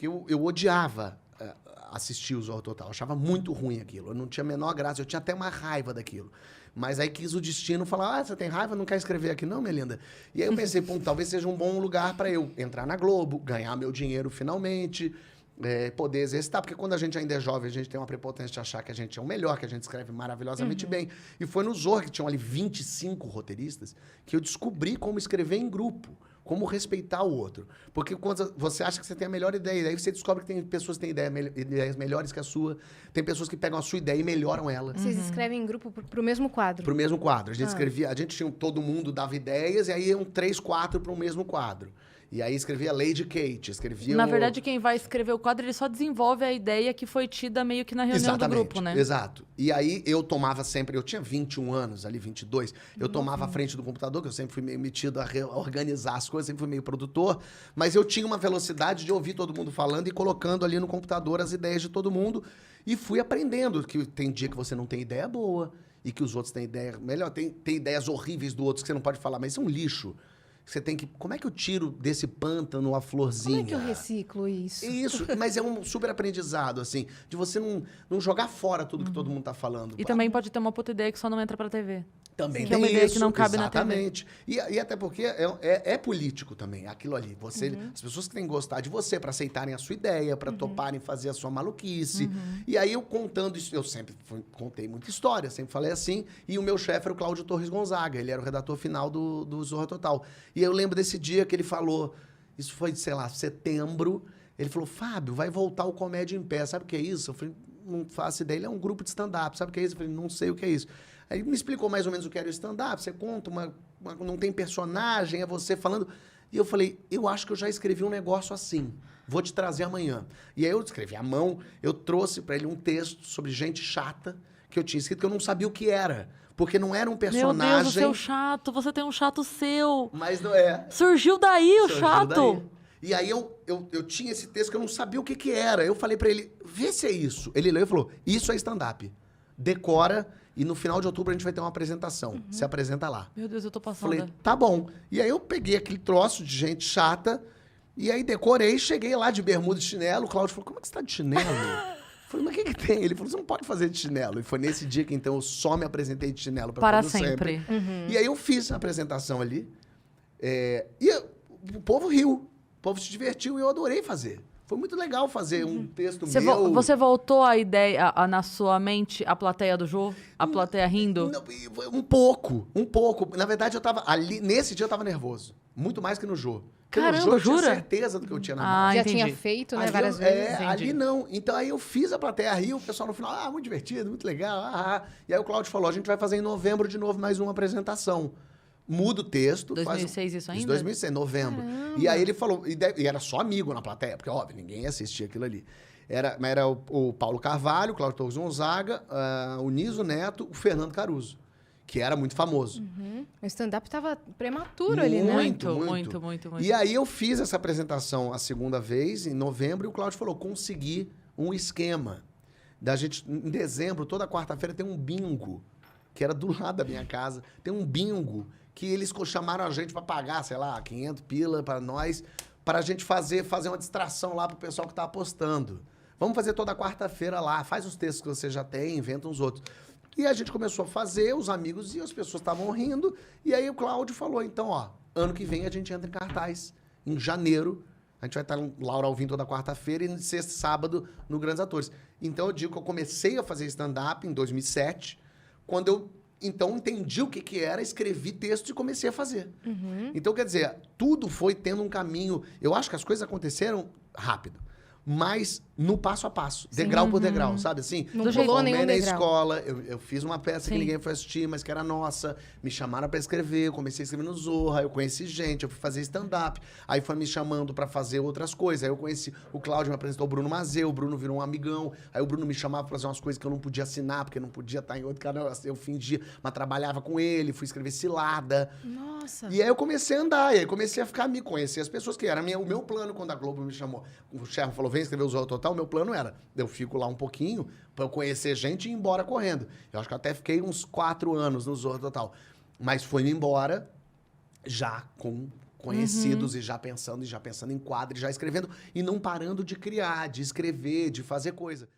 porque eu odiava assistir o Zorro Total. Eu achava muito ruim aquilo. Eu não tinha a menor graça. Eu tinha até uma raiva daquilo. Mas aí quis o destino falar, você tem raiva, não quer escrever aqui não, minha linda? E aí eu pensei, pô, talvez seja um bom lugar para eu entrar na Globo, ganhar meu dinheiro finalmente, poder exercitar. Porque quando a gente ainda é jovem, a gente tem uma prepotência de achar que a gente é o melhor, que a gente escreve maravilhosamente bem. E foi no Zorro, que tinham ali 25 roteiristas, que eu descobri como escrever em grupo. Como respeitar o outro. Porque quando você acha que você tem a melhor ideia, aí você descobre que tem pessoas que têm ideias melhores que a sua. Tem pessoas que pegam a sua ideia e melhoram ela. Vocês escrevem em grupo pro mesmo quadro? Pro mesmo quadro. A gente escrevia, a gente tinha, todo mundo dava ideias, e aí iam 3, 4 para o mesmo quadro. E aí escrevia Lady Kate, escrevia... Na verdade, quem vai escrever o quadro, ele só desenvolve a ideia que foi tida meio que na reunião do grupo, né? Exato. E aí eu tomava sempre... Eu tinha 21 anos, ali 22. Eu tomava a frente do computador, que eu sempre fui meio metido a organizar as coisas, sempre fui meio produtor. Mas eu tinha uma velocidade de ouvir todo mundo falando e colocando ali no computador as ideias de todo mundo. E fui aprendendo que tem dia que você não tem ideia boa e que os outros têm ideia melhor. Tem ideias horríveis do outro que você não pode falar, mas isso é um lixo. Você tem que... Como é que eu tiro desse pântano a florzinha? Como é que eu reciclo isso? Isso, mas é um super aprendizado, assim, de você não jogar fora tudo que todo mundo tá falando. E também pode ter uma puta ideia que só não entra pra TV. Também que é uma ideia que não cabe na TV. Exatamente. E até porque é político também, aquilo ali. As pessoas que têm que gostar de você para aceitarem a sua ideia, para toparem fazer a sua maluquice. E aí eu contando isso, eu sempre contei muita história, sempre falei assim. E o meu chefe era o Cláudio Torres Gonzaga, ele era o redator final do Zorra Total. E eu lembro desse dia que ele falou, isso foi, sei lá, setembro, ele falou, Fábio, vai voltar o Comédia em Pé, sabe o que é isso? Eu falei, não faço ideia, ele é um grupo de stand-up, sabe o que é isso? Eu falei, não sei o que é isso. Aí ele me explicou mais ou menos o que era o stand-up, você conta, não tem personagem, é você falando. E eu falei, eu acho que eu já escrevi um negócio assim, vou te trazer amanhã. E aí eu escrevi à mão, eu trouxe para ele um texto sobre gente chata que eu tinha escrito, que eu não sabia o que era. Porque não era um personagem... Meu Deus, o seu chato, você tem um chato seu. Mas não é. Surgiu daí o chato. Daí. E aí eu tinha esse texto que eu não sabia o que era. Eu falei pra ele, vê se é isso. Ele leu e falou, isso é stand-up. Decora e no final de outubro a gente vai ter uma apresentação. Se apresenta lá. Meu Deus, eu tô passando. Falei, tá bom. E aí eu peguei aquele troço de gente chata e aí decorei, cheguei lá de bermuda e chinelo. O Cláudio falou, como é que você tá de chinelo? Eu falei, mas o que tem? Ele falou, você não pode fazer de chinelo. E foi nesse dia que, então, eu só me apresentei de chinelo para todo sempre. E aí eu fiz a apresentação ali. O povo riu. O povo se divertiu e eu adorei fazer. Foi muito legal fazer um texto meu. Você voltou a ideia, na sua mente, a plateia do Jô? A plateia rindo? Não, um pouco. Na verdade, eu tava ali, nesse dia eu tava nervoso. Muito mais que no Jô. Caramba, no Jô, eu jura? tinha certeza do que eu tinha na mão. Já entendi. tinha feito, né, Ali várias vezes. ali não. Então aí eu fiz a plateia rir, o pessoal no final, muito divertido, muito legal. E aí o Cláudio falou, a gente vai fazer em novembro de novo mais uma apresentação. Muda o texto. 2006 isso ainda? 2006, novembro. Caramba. E aí ele falou, e era só amigo na plateia, porque óbvio, ninguém assistia aquilo ali. Era o Paulo Carvalho, o Cláudio Torres Gonzaga, o Niso Neto, o Fernando Caruso, que era muito famoso. O stand-up estava prematuro ali, né? Muito. E aí eu fiz essa apresentação a segunda vez, em novembro, e o Cláudio falou, consegui um esquema da gente, em dezembro, toda quarta-feira tem um bingo, que era do lado da minha casa, tem um bingo que eles chamaram a gente para pagar, sei lá, 500 pila para nós, para a gente fazer uma distração lá pro pessoal que tá apostando. Vamos fazer toda quarta-feira lá, faz os textos que você já tem, inventa uns outros. E a gente começou a fazer, os amigos e as pessoas estavam rindo. E aí o Cláudio falou, então, ano que vem a gente entra em cartaz. Em janeiro, a gente vai estar Laura Alvim toda quarta-feira e sexta e sábado no Grandes Atores. Então eu digo que eu comecei a fazer stand-up em 2007, quando eu, então, entendi o que era, escrevi texto e comecei a fazer. Então, quer dizer, tudo foi tendo um caminho... Eu acho que as coisas aconteceram rápido. Mas no passo a passo, degrau por degrau, sabe assim? Não pulou nenhum na degrau. escola, eu fiz uma peça que ninguém foi assistir, mas que era nossa. Me chamaram pra escrever, eu comecei a escrever no Zorra, eu conheci gente, eu fui fazer stand-up. Aí foi me chamando pra fazer outras coisas. Aí eu conheci o Cláudio, me apresentou o Bruno Mazeu, o Bruno virou um amigão. Aí o Bruno me chamava pra fazer umas coisas que eu não podia assinar, porque eu não podia estar em outro canal. Eu fingia, mas trabalhava com ele, fui escrever cilada. Nossa. E aí eu comecei a andar, e aí comecei a ficar, me conhecer as pessoas, que era o meu plano quando a Globo me chamou. O chefe falou, vem escrever o Zorra Total, o meu plano era, eu fico lá um pouquinho pra eu conhecer gente e ir embora correndo. Eu acho que até fiquei uns 4 anos no Zorra Total. Mas foi-me embora já com conhecidos e já pensando em quadro, e já escrevendo, e não parando de criar, de escrever, de fazer coisa.